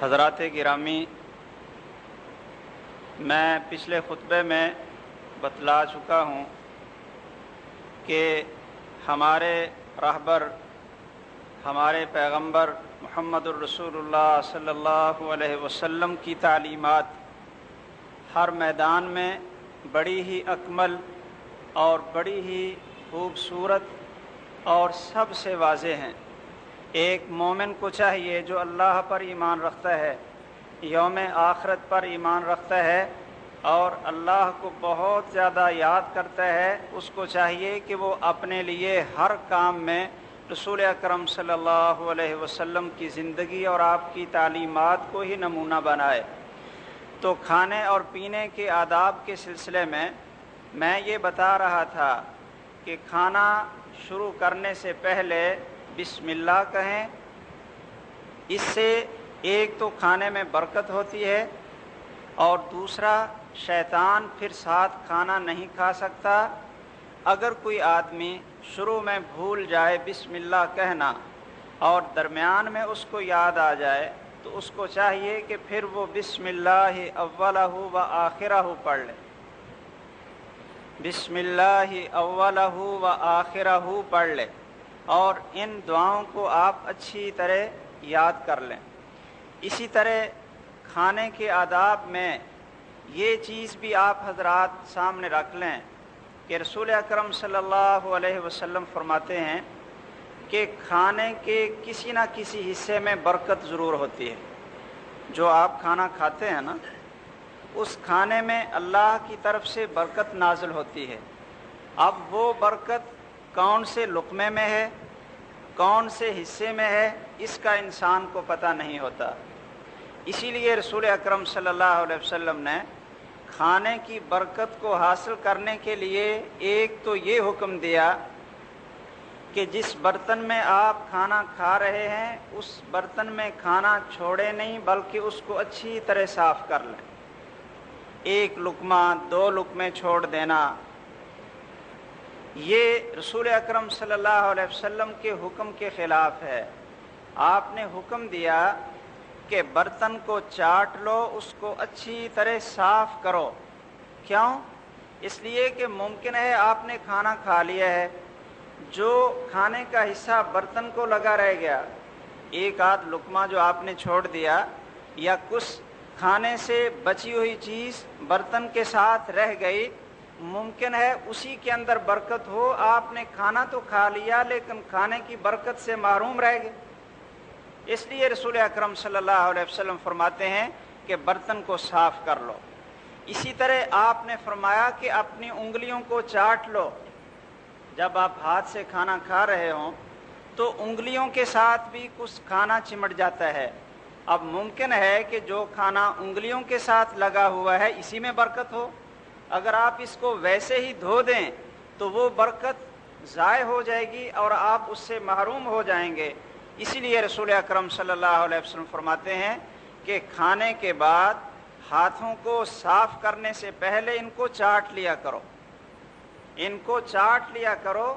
حضرات گرامی، میں پچھلے خطبے میں بتلا چکا ہوں کہ ہمارے رہبر، ہمارے پیغمبر محمد الرسول اللہ صلی اللہ علیہ وسلم کی تعلیمات ہر میدان میں بڑی ہی اکمل اور بڑی ہی خوبصورت اور سب سے واضح ہیں۔ ایک مومن کو چاہیے جو اللہ پر ایمان رکھتا ہے، یوم آخرت پر ایمان رکھتا ہے اور اللہ کو بہت زیادہ یاد کرتا ہے، اس کو چاہیے کہ وہ اپنے لیے ہر کام میں رسول اکرم صلی اللہ علیہ وسلم کی زندگی اور آپ کی تعلیمات کو ہی نمونہ بنائے۔ تو کھانے اور پینے کے آداب کے سلسلے میں یہ بتا رہا تھا کہ کھانا شروع کرنے سے پہلے بسم اللہ کہیں، اس سے ایک تو کھانے میں برکت ہوتی ہے اور دوسرا شیطان پھر ساتھ کھانا نہیں کھا سکتا۔ اگر کوئی آدمی شروع میں بھول جائے بسم اللہ کہنا اور درمیان میں اس کو یاد آ جائے تو اس کو چاہیے کہ پھر وہ بسم اللہ اولہ و آخرہ پڑھ لے، بسم اللہ اولہ و آخرہ پڑھ لے اور ان دعاؤں کو آپ اچھی طرح یاد کر لیں۔ اسی طرح کھانے کے آداب میں یہ چیز بھی آپ حضرات سامنے رکھ لیں کہ رسول اکرم صلی اللہ علیہ وسلم فرماتے ہیں کہ کھانے کے کسی نہ کسی حصے میں برکت ضرور ہوتی ہے۔ جو آپ کھانا کھاتے ہیں نا، اس کھانے میں اللہ کی طرف سے برکت نازل ہوتی ہے۔ اب وہ برکت کون سے لقمے میں ہے، کون سے حصے میں ہے، اس کا انسان کو پتہ نہیں ہوتا۔ اسی لیے رسول اکرم صلی اللہ علیہ وسلم نے کھانے کی برکت کو حاصل کرنے کے لیے ایک تو یہ حکم دیا کہ جس برتن میں آپ کھانا کھا رہے ہیں اس برتن میں کھانا چھوڑے نہیں بلکہ اس کو اچھی طرح صاف کر لیں۔ ایک لقمہ، دو لقمے چھوڑ دینا، یہ رسول اکرم صلی اللہ علیہ وسلم کے حکم کے خلاف ہے۔ آپ نے حکم دیا کہ برتن کو چاٹ لو، اس کو اچھی طرح صاف کرو۔ کیوں؟ اس لیے کہ ممکن ہے آپ نے کھانا کھا لیا ہے، جو کھانے کا حصہ برتن کو لگا رہ گیا، ایک آدھ لقمہ جو آپ نے چھوڑ دیا یا کچھ کھانے سے بچی ہوئی چیز برتن کے ساتھ رہ گئی، ممکن ہے اسی کے اندر برکت ہو، آپ نے کھانا تو کھا لیا لیکن کھانے کی برکت سے محروم رہ گئے۔ اس لیے رسول اکرم صلی اللہ علیہ وسلم فرماتے ہیں کہ برتن کو صاف کر لو۔ اسی طرح آپ نے فرمایا کہ اپنی انگلیوں کو چاٹ لو۔ جب آپ ہاتھ سے کھانا کھا رہے ہوں تو انگلیوں کے ساتھ بھی کچھ کھانا چمٹ جاتا ہے۔ اب ممکن ہے کہ جو کھانا انگلیوں کے ساتھ لگا ہوا ہے اسی میں برکت ہو، اگر آپ اس کو ویسے ہی دھو دیں تو وہ برکت ضائع ہو جائے گی اور آپ اس سے محروم ہو جائیں گے۔ اسی لیے رسول اکرم صلی اللہ علیہ وسلم فرماتے ہیں کہ کھانے کے بعد ہاتھوں کو صاف کرنے سے پہلے ان کو چاٹ لیا کرو، ان کو چاٹ لیا کرو۔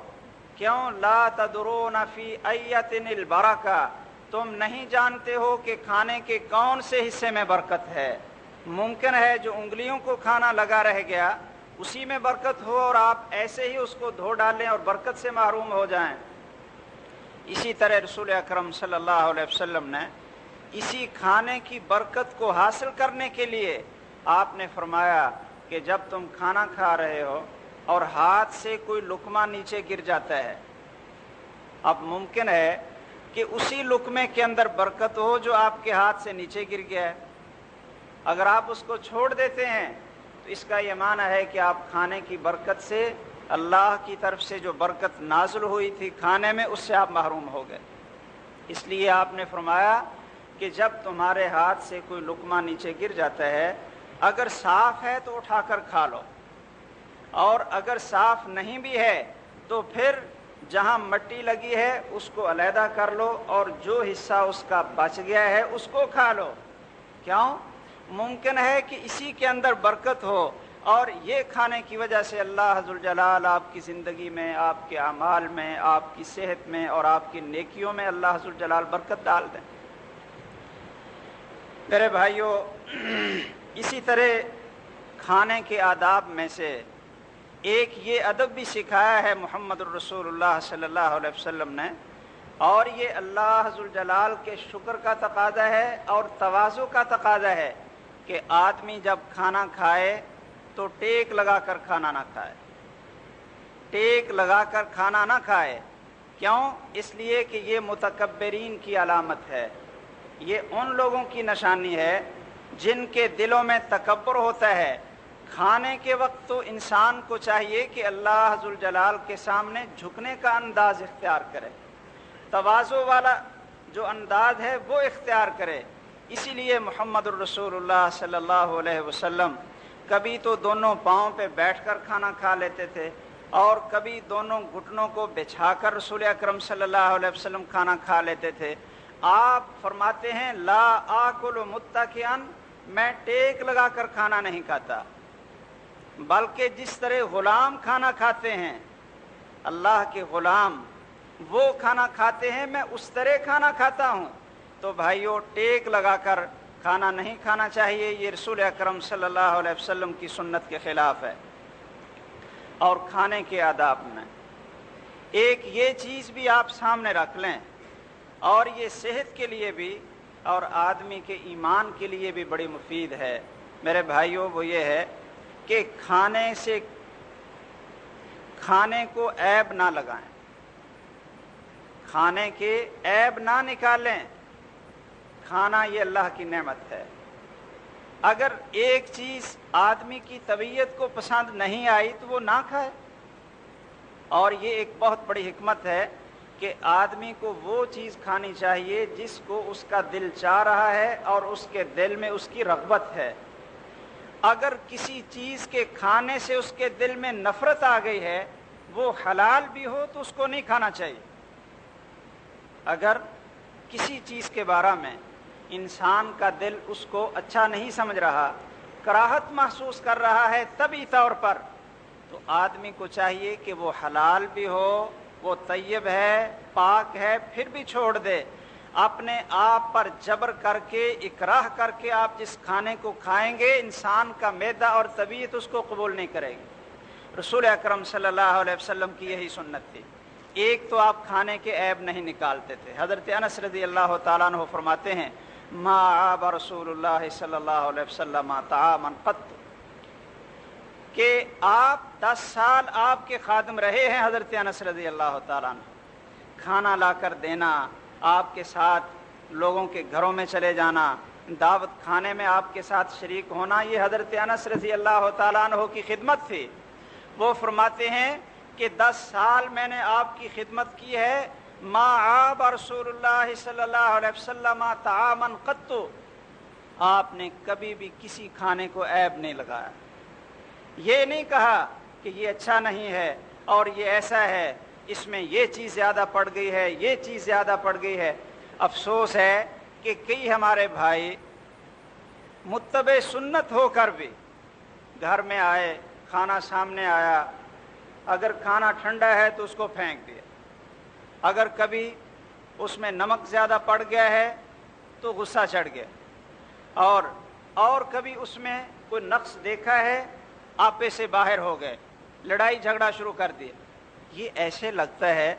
کیوں؟ لا تدرون فی ایۃ البرکہ، تم نہیں جانتے ہو کہ کھانے کے کون سے حصے میں برکت ہے۔ ممکن ہے جو انگلیوں کو کھانا لگا رہ گیا اسی میں برکت ہو اور آپ ایسے ہی اس کو دھو ڈالیں اور برکت سے محروم ہو جائیں۔ اسی طرح رسول اکرم صلی اللہ علیہ وسلم نے اسی کھانے کی برکت کو حاصل کرنے کے لیے آپ نے فرمایا کہ جب تم کھانا کھا رہے ہو اور ہاتھ سے کوئی لقمہ نیچے گر جاتا ہے، اب ممکن ہے کہ اسی لقمے کے اندر برکت ہو جو آپ کے ہاتھ سے نیچے گر گیا ہے۔ اگر آپ اس کو چھوڑ دیتے ہیں تو اس کا یہ معنی ہے کہ آپ کھانے کی برکت سے، اللہ کی طرف سے جو برکت نازل ہوئی تھی کھانے میں، اس سے آپ محروم ہو گئے۔ اس لیے آپ نے فرمایا کہ جب تمہارے ہاتھ سے کوئی لقمہ نیچے گر جاتا ہے، اگر صاف ہے تو اٹھا کر کھا لو، اور اگر صاف نہیں بھی ہے تو پھر جہاں مٹی لگی ہے اس کو علیحدہ کر لو اور جو حصہ اس کا بچ گیا ہے اس کو کھا لو۔ کیوں؟ ممکن ہے کہ اسی کے اندر برکت ہو اور یہ کھانے کی وجہ سے اللہ ذوالجلال آپ کی زندگی میں، آپ کے اعمال میں، آپ کی صحت میں اور آپ کی نیکیوں میں اللہ ذوالجلال برکت ڈال دیں۔ میرے بھائیوں، اسی طرح کھانے کے آداب میں سے ایک یہ ادب بھی سکھایا ہے محمد الرسول اللہ صلی اللہ علیہ وسلم نے، اور یہ اللہ ذوالجلال کے شکر کا تقاضا ہے اور تواضع کا تقاضا ہے کہ آدمی جب کھانا کھائے تو ٹیک لگا کر کھانا نہ کھائے، ٹیک لگا کر کھانا نہ کھائے۔ کیوں؟ اس لیے کہ یہ متکبرین کی علامت ہے، یہ ان لوگوں کی نشانی ہے جن کے دلوں میں تکبر ہوتا ہے۔ کھانے کے وقت تو انسان کو چاہیے کہ اللہ ذوالجلال کے سامنے جھکنے کا انداز اختیار کرے، تواضع والا جو انداز ہے وہ اختیار کرے۔ اسی لیے محمد الرسول اللہ صلی اللہ علیہ وسلم کبھی تو دونوں پاؤں پہ بیٹھ کر کھانا کھا لیتے تھے، اور کبھی دونوں گھٹنوں کو بچھا کر رسول اکرم صلی اللہ علیہ وسلم کھانا کھا لیتے تھے۔ آپ فرماتے ہیں لا آکل متکئا، میں ٹیک لگا کر کھانا نہیں کھاتا، بلکہ جس طرح غلام کھانا کھاتے ہیں، اللہ کے غلام وہ کھانا کھاتے ہیں، میں اس طرح کھانا کھاتا ہوں۔ تو بھائیوں، ٹیک لگا کر کھانا نہیں کھانا چاہیے، یہ رسول اکرم صلی اللہ علیہ وسلم کی سنت کے خلاف ہے۔ اور کھانے کے آداب میں ایک یہ چیز بھی آپ سامنے رکھ لیں، اور یہ صحت کے لیے بھی اور آدمی کے ایمان کے لیے بھی بڑی مفید ہے میرے بھائیوں، وہ یہ ہے کہ کھانے کو عیب نہ لگائیں، کھانے کے عیب نہ نکالیں۔ کھانا یہ اللہ کی نعمت ہے، اگر ایک چیز آدمی کی طبیعت کو پسند نہیں آئی تو وہ نہ کھائے۔ اور یہ ایک بہت بڑی حکمت ہے کہ آدمی کو وہ چیز کھانی چاہیے جس کو اس کا دل چاہ رہا ہے اور اس کے دل میں اس کی رغبت ہے۔ اگر کسی چیز کے کھانے سے اس کے دل میں نفرت آ گئی ہے، وہ حلال بھی ہو تو اس کو نہیں کھانا چاہیے۔ اگر کسی چیز کے بارے میں انسان کا دل اس کو اچھا نہیں سمجھ رہا، کراہت محسوس کر رہا ہے طبعی طور پر، تو آدمی کو چاہیے کہ وہ حلال بھی ہو، وہ طیب ہے، پاک ہے، پھر بھی چھوڑ دے۔ اپنے آپ پر جبر کر کے، اکراہ کر کے آپ جس کھانے کو کھائیں گے، انسان کا معدہ اور طبیعت اس کو قبول نہیں کرے گی۔ رسول اکرم صلی اللہ علیہ وسلم کی یہی سنت تھی۔ ایک تو آپ کھانے کے عیب نہیں نکالتے تھے۔ حضرت انس رضی اللہ تعالیٰ عنہ فرماتے ہیں ما عاب رسول اللہ صلی اللہ علیہ وسلم طعاما قط، کہ آپ 10 سال آپ کے خادم رہے ہیں حضرت انس رضی اللہ تعالیٰ عنہ، کھانا لا کر دینا، آپ کے ساتھ لوگوں کے گھروں میں چلے جانا، دعوت کھانے میں آپ کے ساتھ شریک ہونا، یہ حضرت انس رضی اللہ تعالیٰ عنہ کی خدمت تھی۔ وہ فرماتے ہیں کہ 10 سال میں نے آپ کی خدمت کی ہے، ما عاب رسول اللہ صلی اللہ علیہ وسلم طعاما قط، آپ نے کبھی بھی کسی کھانے کو عیب نہیں لگایا، یہ نہیں کہا کہ یہ اچھا نہیں ہے اور یہ ایسا ہے، اس میں یہ چیز زیادہ پڑ گئی ہے، یہ چیز زیادہ پڑ گئی ہے۔ افسوس ہے کہ کئی ہمارے بھائی متبع سنت ہو کر بھی گھر میں آئے، کھانا سامنے آیا، اگر کھانا ٹھنڈا ہے تو اس کو پھینک دیا، اگر کبھی اس میں نمک زیادہ پڑ گیا ہے تو غصہ چڑھ گیا، اور کبھی اس میں کوئی نقص دیکھا ہے، آپے سے باہر ہو گئے، لڑائی جھگڑا شروع کر دیا۔ یہ ایسے لگتا ہے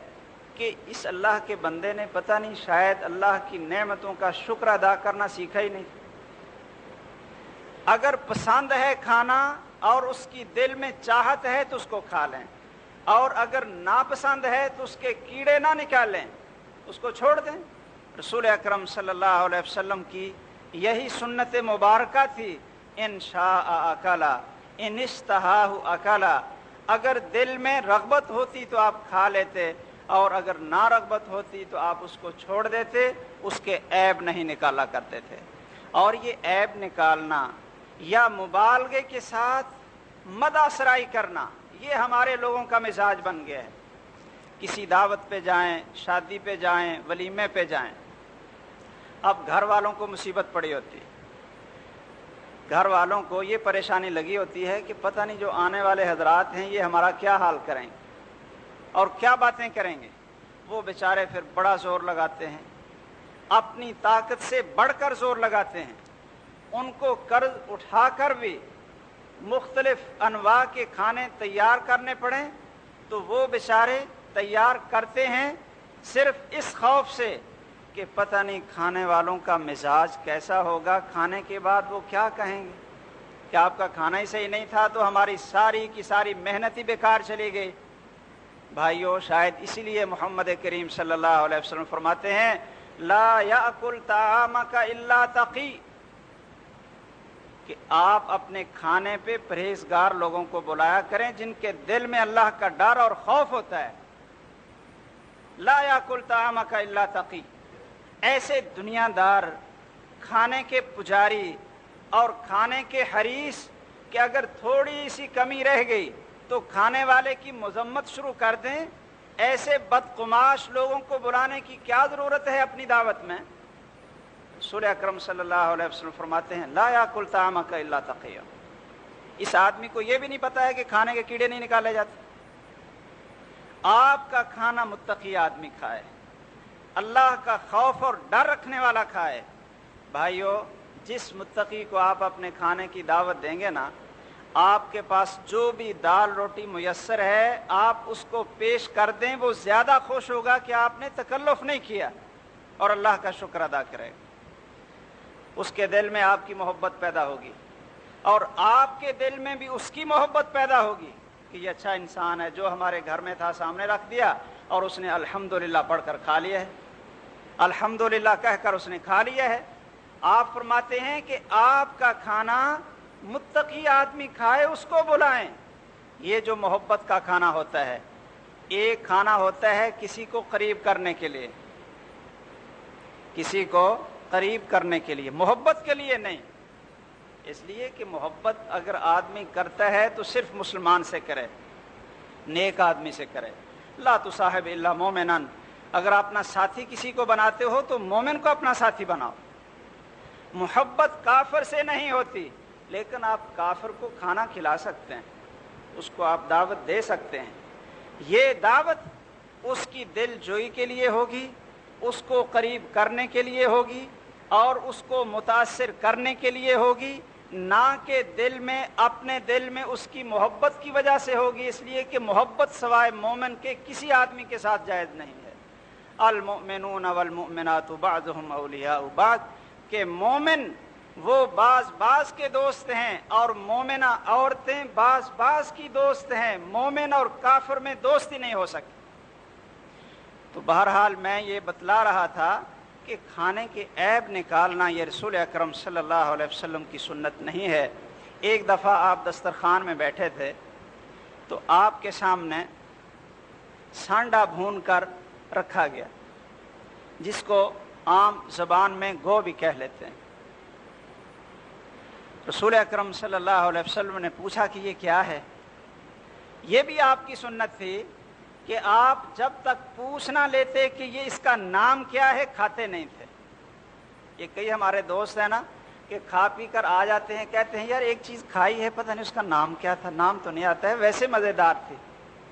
کہ اس اللہ کے بندے نے پتہ نہیں شاید اللہ کی نعمتوں کا شکر ادا کرنا سیکھا ہی نہیں۔ اگر پسند ہے کھانا اور اس کی دل میں چاہت ہے تو اس کو کھا لیں، اور اگر ناپسند ہے تو اس کے کیڑے نہ نکالیں، اس کو چھوڑ دیں۔ رسول اکرم صلی اللہ علیہ وسلم کی یہی سنت مبارکہ تھی، ان شاء اکلا ان اشتہاہ اکلا، اگر دل میں رغبت ہوتی تو آپ کھا لیتے، اور اگر نا رغبت ہوتی تو آپ اس کو چھوڑ دیتے، اس کے عیب نہیں نکالا کرتے تھے۔ اور یہ عیب نکالنا یا مبالغے کے ساتھ مدح سرائی کرنا، یہ ہمارے لوگوں کا مزاج بن گیا ہے۔ کسی دعوت پہ جائیں، شادی پہ جائیں، ولیمے پہ جائیں، اب گھر والوں کو مصیبت پڑی ہوتی ہے، گھر والوں کو یہ پریشانی لگی ہوتی ہے کہ پتہ نہیں جو آنے والے حضرات ہیں یہ ہمارا کیا حال کریں گے اور کیا باتیں کریں گے۔ وہ بیچارے پھر بڑا زور لگاتے ہیں، اپنی طاقت سے بڑھ کر زور لگاتے ہیں ان کو قرض اٹھا کر بھی مختلف انواع کے کھانے تیار کرنے پڑیں تو وہ بیچارے تیار کرتے ہیں صرف اس خوف سے کہ پتہ نہیں کھانے والوں کا مزاج کیسا ہوگا، کھانے کے بعد وہ کیا کہیں گے کہ آپ کا کھانا ہی صحیح نہیں تھا تو ہماری ساری کی ساری محنت ہی بیکار چلی گئی۔ بھائیو، شاید اسی لیے محمد کریم صلی اللہ علیہ وسلم فرماتے ہیں لا یأکل طعامک الا تقی، کہ آپ اپنے کھانے پہ پرہیزگار لوگوں کو بلایا کریں جن کے دل میں اللہ کا ڈر اور خوف ہوتا ہے۔ لا یأکل طعامک الا تقی، ایسے دنیا دار، کھانے کے پجاری اور کھانے کے حریص کہ اگر تھوڑی سی کمی رہ گئی تو کھانے والے کی مذمت شروع کر دیں، ایسے بدقماش لوگوں کو بلانے کی کیا ضرورت ہے اپنی دعوت میں؟ رسول اکرم صلی اللہ علیہ وسلم فرماتے ہیں لا یاکل طعامک الا تقی، اس آدمی کو یہ بھی نہیں پتا ہے کہ کھانے کے کیڑے نہیں نکالے جاتے۔ آپ کا کھانا متقی آدمی کھائے، اللہ کا خوف اور ڈر رکھنے والا کھائے۔ بھائیو، جس متقی کو آپ اپنے کھانے کی دعوت دیں گے نا، آپ کے پاس جو بھی دال روٹی میسر ہے آپ اس کو پیش کر دیں، وہ زیادہ خوش ہوگا کہ آپ نے تکلف نہیں کیا اور اللہ کا شکر ادا کرے۔ اس کے دل میں آپ کی محبت پیدا ہوگی اور آپ کے دل میں بھی اس کی محبت پیدا ہوگی کہ یہ اچھا انسان ہے، جو ہمارے گھر میں تھا سامنے رکھ دیا اور اس نے الحمدللہ پڑھ کر کھا لیا ہے، الحمدللہ کہہ کر اس نے کھا لیا ہے۔ آپ فرماتے ہیں کہ آپ کا کھانا متقی آدمی کھائے، اس کو بلائیں۔ یہ جو محبت کا کھانا ہوتا ہے، ایک کھانا ہوتا ہے کسی کو قریب کرنے کے لیے، کسی کو قریب کرنے کے لیے، محبت کے لیے نہیں۔ اس لیے کہ محبت اگر آدمی کرتا ہے تو صرف مسلمان سے کرے، نیک آدمی سے کرے۔ لا تصاحب الا مومنا، اگر اپنا ساتھی کسی کو بناتے ہو تو مومن کو اپنا ساتھی بناؤ۔ محبت کافر سے نہیں ہوتی، لیکن آپ کافر کو کھانا کھلا سکتے ہیں، اس کو آپ دعوت دے سکتے ہیں۔ یہ دعوت اس کی دل جوئی کے لیے ہوگی، اس کو قریب کرنے کے لیے ہوگی اور اس کو متاثر کرنے کے لیے ہوگی، نہ کہ دل میں، اپنے دل میں اس کی محبت کی وجہ سے ہوگی، اس لیے کہ محبت سوائے مومن کے کسی آدمی کے ساتھ جائز نہیں ہے۔ المؤمنون والمؤمنات بعضهم اولیاء بعض، کہ مومن وہ بعض کے دوست ہیں اور مومنہ عورتیں بعض کی دوست ہیں، مومن اور کافر میں دوستی نہیں ہو سکتی۔ تو بہرحال میں یہ بتلا رہا تھا کہ کھانے کے عیب نکالنا یہ رسول اکرم صلی اللہ علیہ وسلم کی سنت نہیں ہے۔ ایک دفعہ آپ دسترخوان میں بیٹھے تھے تو آپ کے سامنے سانڈا بھون کر رکھا گیا، جس کو عام زبان میں گو بھی کہہ لیتے ہیں۔ رسول اکرم صلی اللہ علیہ وسلم نے پوچھا کہ یہ کیا ہے؟ یہ بھی آپ کی سنت تھی کہ آپ جب تک پوچھ نہ لیتے کہ یہ اس کا نام کیا ہے کھاتے نہیں تھے۔ یہ کئی ہمارے دوست ہیں نا کہ کھا پی کر آ جاتے ہیں، کہتے ہیں یار ایک چیز کھائی ہے، پتہ نہیں اس کا نام کیا تھا، نام تو نہیں آتا ہے، ویسے مزیدار تھی،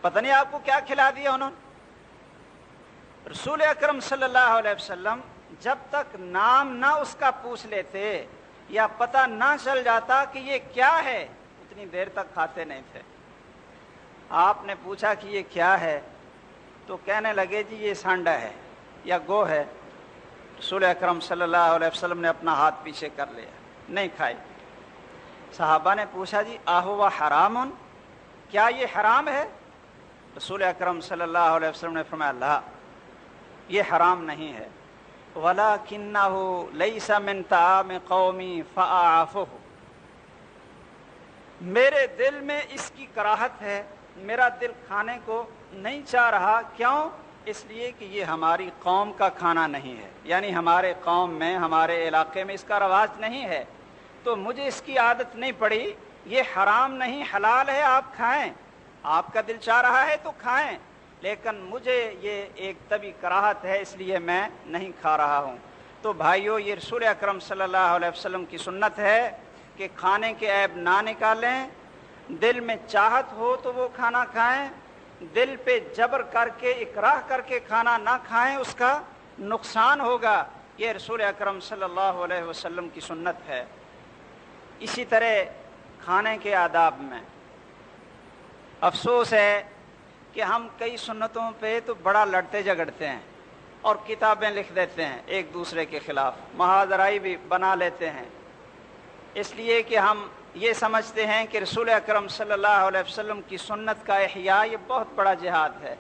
پتہ نہیں آپ کو کیا کھلا دیا انہوں نے۔ رسول اکرم صلی اللہ علیہ وسلم جب تک نام نہ اس کا پوچھ لیتے یا پتہ نہ چل جاتا کہ یہ کیا ہے، اتنی دیر تک کھاتے نہیں تھے۔ آپ نے پوچھا کہ یہ کیا ہے تو کہنے لگے جی یہ سانڈا ہے یا گو ہے۔ رسول اکرم صلی اللہ علیہ وسلم نے اپنا ہاتھ پیچھے کر لیا، نہیں کھائی۔ صحابہ نے پوچھا جی آہو حرام، کیا یہ حرام ہے؟ رسول اکرم صلی اللہ علیہ وسلم نے فرمایا لا، یہ حرام نہیں ہے، وَلَكِنَّهُ لَيْسَ مِن طَعَامِ قَوْمِي فَأَعَافُهُ، میرے دل میں اس کی کراہت ہے، میرا دل کھانے کو نہیں چاہ رہا۔ کیوں؟ اس لیے کہ یہ ہماری قوم کا کھانا نہیں ہے، یعنی ہمارے قوم میں، ہمارے علاقے میں اس کا رواج نہیں ہے، تو مجھے اس کی عادت نہیں پڑی۔ یہ حرام نہیں، حلال ہے، آپ کھائیں، آپ کا دل چاہ رہا ہے تو کھائیں، لیکن مجھے یہ ایک طبی کراہت ہے، اس لیے میں نہیں کھا رہا ہوں۔ تو بھائیو، یہ رسول اکرم صلی اللہ علیہ وسلم کی سنت ہے کہ کھانے کے عیب نہ نکالیں، دل میں چاہت ہو تو وہ کھانا کھائیں، دل پہ جبر کر کے، اکراہ کر کے کھانا نہ کھائیں، اس کا نقصان ہوگا۔ یہ رسول اکرم صلی اللہ علیہ وسلم کی سنت ہے۔ اسی طرح کھانے کے آداب میں افسوس ہے کہ ہم کئی سنتوں پہ تو بڑا لڑتے جھگڑتے ہیں اور کتابیں لکھ دیتے ہیں ایک دوسرے کے خلاف، محاذرائی بھی بنا لیتے ہیں، اس لیے کہ ہم یہ سمجھتے ہیں کہ رسول اکرم صلی اللہ علیہ وسلم کی سنت کا احیاء یہ بہت بڑا جہاد ہے،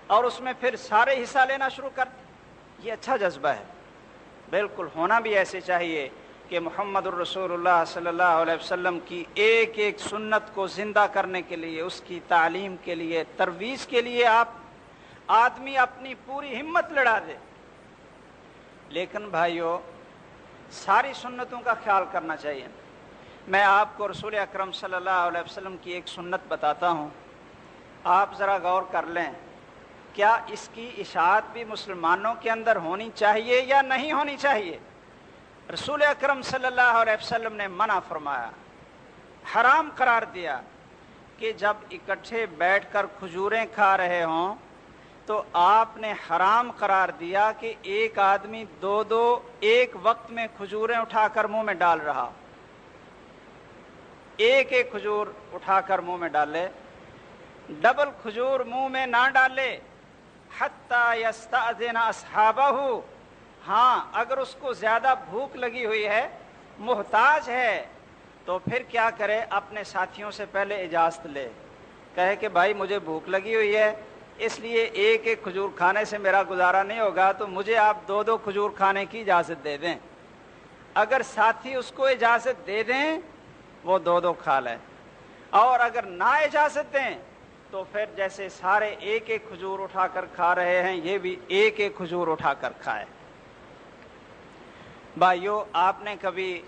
اور اس میں پھر سارے حصہ لینا شروع کر دیں۔ یہ اچھا جذبہ ہے، بالکل ہونا بھی ایسے چاہیے کہ محمد الرسول اللہ صلی اللہ علیہ وسلم کی ایک ایک سنت کو زندہ کرنے کے لیے، اس کی تعلیم کے لیے، ترویج کے لیے آدمی اپنی پوری ہمت لڑا دے۔ لیکن بھائیو، ساری سنتوں کا خیال کرنا چاہیے۔ میں آپ کو رسول اکرم صلی اللہ علیہ وسلم کی ایک سنت بتاتا ہوں، آپ ذرا غور کر لیں، کیا اس کی اشاعت بھی مسلمانوں کے اندر ہونی چاہیے یا نہیں ہونی چاہیے؟ رسول اکرم صلی اللہ علیہ وسلم نے منع فرمایا، حرام قرار دیا کہ جب اکٹھے بیٹھ کر کھجوریں کھا رہے ہوں تو آپ نے حرام قرار دیا کہ ایک آدمی دو ایک وقت میں کھجوریں اٹھا کر منہ میں ڈال رہا، ایک ایک کھجور اٹھا کر منہ میں ڈالے، ڈبل کھجور منہ میں نہ ڈالے، حتی یستأذن اصحابہ، ہاں اگر اس کو زیادہ بھوک لگی ہوئی ہے، محتاج ہے، تو پھر کیا کرے؟ اپنے ساتھیوں سے پہلے اجازت لے، کہے کہ بھائی مجھے بھوک لگی ہوئی ہے، اس لیے ایک ایک کھجور کھانے سے میرا گزارا نہیں ہوگا، تو مجھے آپ دو کھجور کھانے کی اجازت دے دیں۔ اگر ساتھی اس کو اجازت دے دیں وہ دو کھا لیں، اور اگر نہ اجازت دیں تو پھر جیسے سارے ایک ایک کھجور اٹھا کر کھا رہے ہیں، یہ بھی ایک ایک کھجور اٹھا کر کھائے۔ بھائیو، آپ نے کبھی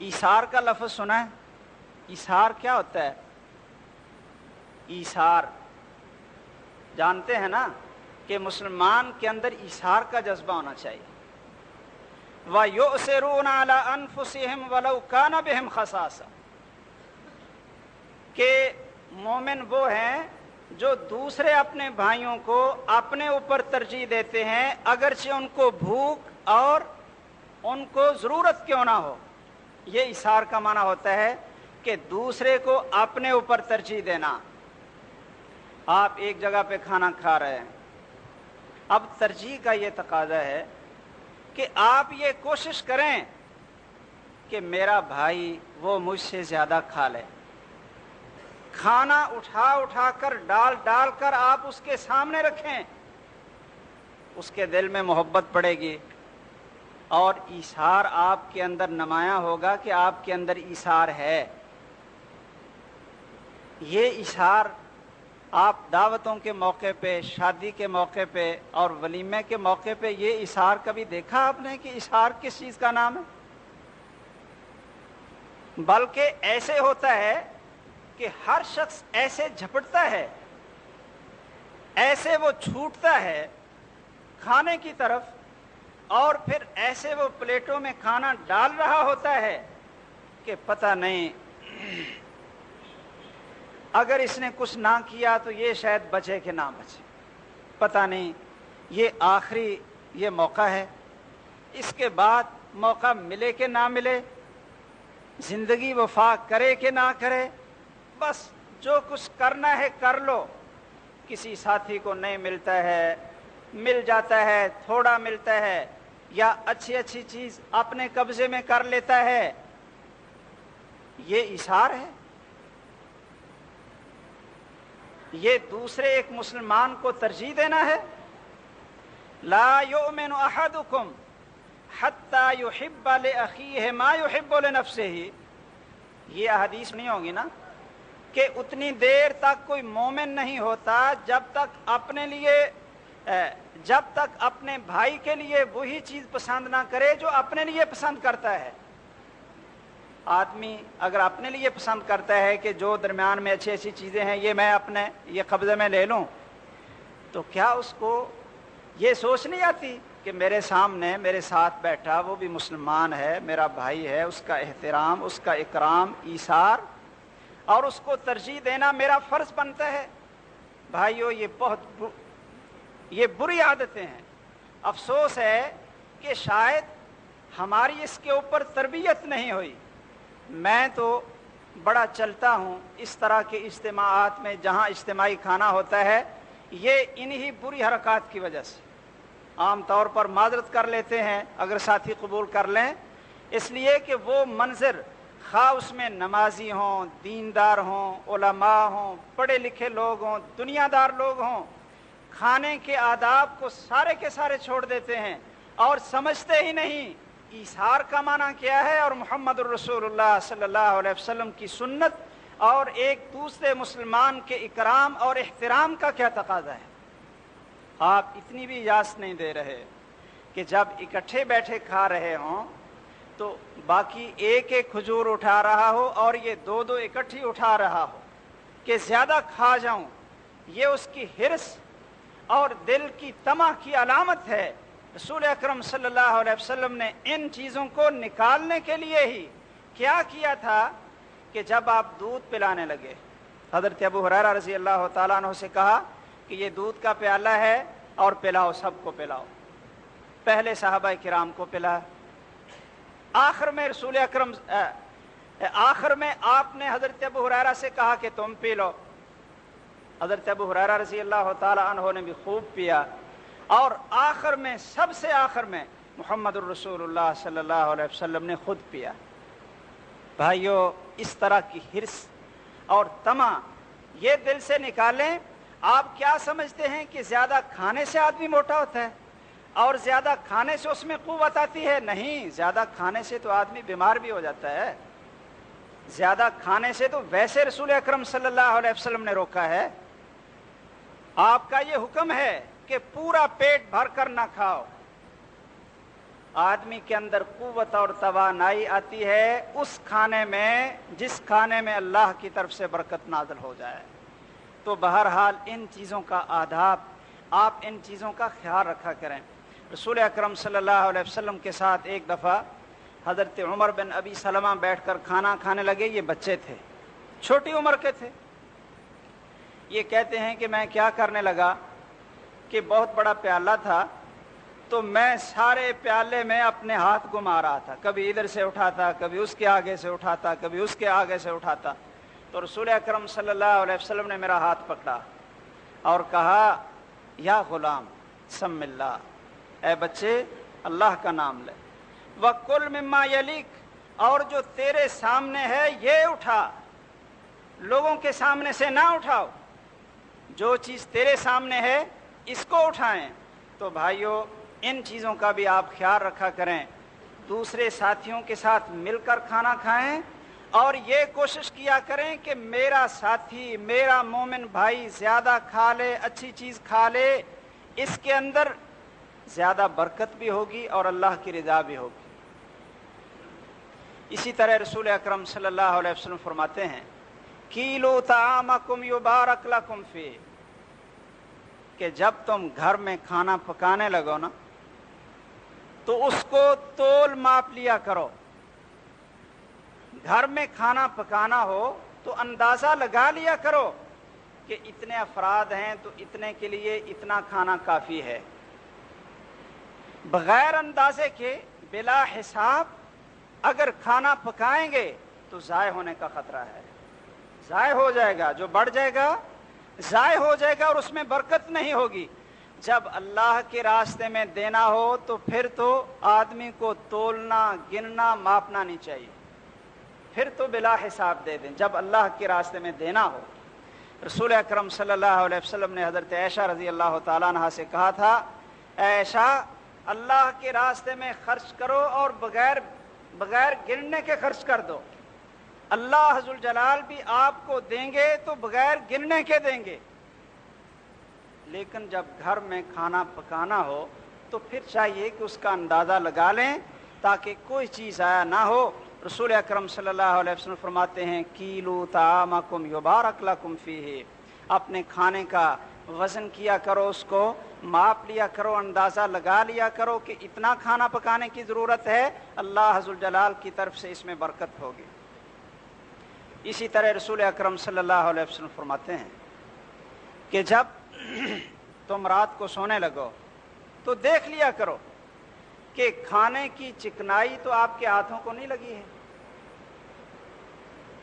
ایثار کا لفظ سنا ہے؟ ایثار کیا ہوتا ہے؟ ایثار جانتے ہیں نا کہ مسلمان کے اندر ایثار کا جذبہ ہونا چاہیے۔ وَيُؤْثِرُونَ عَلَىٰ أَنفُسِهِمْ وَلَوْ كَانَ بِهِمْ خَصَاصَةٌ، کہ مومن وہ ہیں جو دوسرے اپنے بھائیوں کو اپنے اوپر ترجیح دیتے ہیں، اگرچہ ان کو بھوک اور ان کو ضرورت کیوں نہ ہو۔ یہ ایثار کا معنی ہوتا ہے کہ دوسرے کو اپنے اوپر ترجیح دینا۔ آپ ایک جگہ پہ کھانا کھا رہے ہیں، اب ترجیح کا یہ تقاضا ہے کہ آپ یہ کوشش کریں کہ میرا بھائی وہ مجھ سے زیادہ کھا لے، کھانا اٹھا کر ڈال کر آپ اس کے سامنے رکھیں، اس کے دل میں محبت پڑے گی اور ایثار آپ کے اندر نمایاں ہوگا کہ آپ کے اندر ایثار ہے۔ یہ ایثار آپ دعوتوں کے موقع پہ، شادی کے موقع پہ اور ولیمے کے موقع پہ، یہ ایثار کبھی دیکھا آپ نے کہ ایثار کس چیز کا نام ہے؟ بلکہ ایسے ہوتا ہے کہ ہر شخص ایسے جھپٹتا ہے، ایسے وہ چھوٹتا ہے کھانے کی طرف، اور پھر ایسے وہ پلیٹوں میں کھانا ڈال رہا ہوتا ہے کہ پتہ نہیں اگر اس نے کچھ نہ کیا تو یہ شاید بچے کہ نہ بچے، پتہ نہیں یہ آخری یہ موقع ہے، اس کے بعد موقع ملے کہ نہ ملے، زندگی وفا کرے کہ نہ کرے، بس جو کچھ کرنا ہے کر لو۔ کسی ساتھی کو نہیں ملتا ہے، مل جاتا ہے، تھوڑا ملتا ہے، یا اچھی چیز اپنے قبضے میں کر لیتا ہے، یہ ایثار ہے۔ یہ دوسرے ایک مسلمان کو ترجیح دینا ہے۔ لا یؤمن احدکم حتی یحب لأخیہ ما یحب لنفسہ، یہ احادیث نہیں ہوگی نا کہ اتنی دیر تک کوئی مومن نہیں ہوتا جب تک اپنے بھائی کے لیے وہی چیز پسند نہ کرے جو اپنے لیے پسند کرتا ہے۔ آدمی اگر اپنے لیے پسند کرتا ہے کہ جو درمیان میں اچھی چیزیں ہیں یہ میں اپنے یہ قبضے میں لے لوں، تو کیا اس کو یہ سوچ نہیں آتی کہ میرے سامنے میرے ساتھ بیٹھا وہ بھی مسلمان ہے، میرا بھائی ہے، اس کا احترام، اس کا اکرام، ایثار اور اس کو ترجیح دینا میرا فرض بنتا ہے؟ بھائیو، یہ بری عادتیں ہیں۔ افسوس ہے کہ شاید ہماری اس کے اوپر تربیت نہیں ہوئی. میں تو بڑا چلتا ہوں اس طرح کے اجتماعات میں جہاں اجتماعی کھانا ہوتا ہے، یہ انہی بری حرکات کی وجہ سے. عام طور پر معذرت کر لیتے ہیں اگر ساتھی قبول کر لیں، اس لیے کہ وہ منظر خواہ اس میں نمازی ہوں، دیندار ہوں، علماء ہوں، پڑھے لکھے لوگ ہوں، دنیا دار لوگ ہوں، کھانے کے آداب کو سارے کے سارے چھوڑ دیتے ہیں اور سمجھتے ہی نہیں ایثار کا معنی کیا ہے اور محمد الرسول اللہ صلی اللہ علیہ وسلم کی سنت اور ایک دوسرے مسلمان کے اکرام اور احترام کا کیا تقاضا ہے. آپ اتنی بھی اجازت نہیں دے رہے کہ جب اکٹھے بیٹھے کھا رہے ہوں تو باقی ایک ایک کھجور اٹھا رہا ہو اور یہ دو دو اکٹھی اٹھا رہا ہو کہ زیادہ کھا جاؤں. یہ اس کی حرص اور دل کی طمع کی علامت ہے. رسول اکرم صلی اللہ علیہ وسلم نے ان چیزوں کو نکالنے کے لیے ہی کیا کیا تھا کہ جب آپ دودھ پلانے لگے، حضرت ابو ہریرہ رضی اللہ تعالیٰ عنہ سے کہا کہ یہ دودھ کا پیالہ ہے اور پلاؤ، سب کو پلاؤ. پہلے صحابہ کرام کو پلا، آخر میں آپ نے حضرت ابو ہریرہ سے کہا کہ تم پی لو. حضرت ابو ہریرہ رضی اللہ تعالیٰ عنہ نے بھی خوب پیا اور آخر میں سب سے آخر میں محمد الرسول اللہ صلی اللہ علیہ وسلم نے خود پیا. بھائیو، اس طرح کی حرص اور طمع یہ دل سے نکالیں. آپ کیا سمجھتے ہیں کہ زیادہ کھانے سے آدمی موٹا ہوتا ہے اور زیادہ کھانے سے اس میں قوت آتی ہے؟ نہیں، زیادہ کھانے سے تو آدمی بیمار بھی ہو جاتا ہے. زیادہ کھانے سے تو ویسے رسول اکرم صلی اللہ علیہ وسلم نے روکا ہے. آپ کا یہ حکم ہے کہ پورا پیٹ بھر کر نہ کھاؤ. آدمی کے اندر قوت اور توانائی آتی ہے اس کھانے میں جس کھانے میں اللہ کی طرف سے برکت نازل ہو جائے. تو بہرحال ان چیزوں کا آداب، آپ ان چیزوں کا خیال رکھا کریں. رسول اکرم صلی اللہ علیہ وسلم کے ساتھ ایک دفعہ حضرت عمر بن ابی سلمہ بیٹھ کر کھانا کھانے لگے. یہ بچے تھے، چھوٹی عمر کے تھے. یہ کہتے ہیں کہ میں کیا کرنے لگا کہ بہت بڑا پیالہ تھا تو میں سارے پیالے میں اپنے ہاتھ گھما رہا تھا، کبھی ادھر سے اٹھاتا، کبھی اس کے آگے سے اٹھاتا، کبھی اس کے آگے سے اٹھاتا. تو رسول اکرم صلی اللہ علیہ وسلم نے میرا ہاتھ پکڑا اور کہا یا غلام سم اللہ، اے بچے اللہ کا نام لے. وَكُلْ مِمَّا يَلِيكَ، اور جو تیرے سامنے ہے یہ اٹھا، لوگوں کے سامنے سے نہ اٹھاؤ. جو چیز تیرے سامنے ہے اس کو اٹھائیں. تو بھائیو، ان چیزوں کا بھی آپ خیال رکھا کریں. دوسرے ساتھیوں کے ساتھ مل کر کھانا کھائیں اور یہ کوشش کیا کریں کہ میرا ساتھی، میرا مومن بھائی زیادہ کھا لے، اچھی چیز کھا لے. اس کے اندر زیادہ برکت بھی ہوگی اور اللہ کی رضا بھی ہوگی. اسی طرح رسول اکرم صلی اللہ علیہ وسلم فرماتے ہیں کیلو طعامکم یبارک لکم فی، کہ جب تم گھر میں کھانا پکانے لگو نا تو اس کو تول ماپ لیا کرو. گھر میں کھانا پکانا ہو تو اندازہ لگا لیا کرو کہ اتنے افراد ہیں تو اتنے کے لیے اتنا کھانا کافی ہے. بغیر اندازے کے بلا حساب اگر کھانا پکائیں گے تو ضائع ہونے کا خطرہ ہے. ضائع ہو جائے گا، جو بڑھ جائے گا ضائع ہو جائے گا اور اس میں برکت نہیں ہوگی. جب اللہ کے راستے میں دینا ہو تو پھر تو آدمی کو تولنا، گننا، ماپنا نہیں چاہیے، پھر تو بلا حساب دے دیں. جب اللہ کے راستے میں دینا ہو، رسول اکرم صلی اللہ علیہ وسلم نے حضرت عائشہ رضی اللہ تعالیٰ عنہا سے کہا تھا عائشہ اللہ کے راستے میں خرچ کرو اور بغیر گننے کے خرچ کر دو. اللہ ذوالجلال بھی آپ کو دیں گے تو بغیر گننے کے دیں گے. لیکن جب گھر میں کھانا پکانا ہو تو پھر چاہیے کہ اس کا اندازہ لگا لیں تاکہ کوئی چیز ضائع نہ ہو. رسول اکرم صلی اللہ علیہ وسلم فرماتے ہیں کیلو طعامکم یبارک لکم فیہ، اپنے کھانے کا وزن کیا کرو، اس کو ماپ لیا کرو، اندازہ لگا لیا کرو کہ اتنا کھانا پکانے کی ضرورت ہے، اللہ ذوالجلال کی طرف سے اس میں برکت ہوگی. اسی طرح رسول اکرم صلی اللہ علیہ وسلم فرماتے ہیں کہ جب تم رات کو سونے لگو تو دیکھ لیا کرو کہ کھانے کی چکنائی تو آپ کے ہاتھوں کو نہیں لگی ہے؟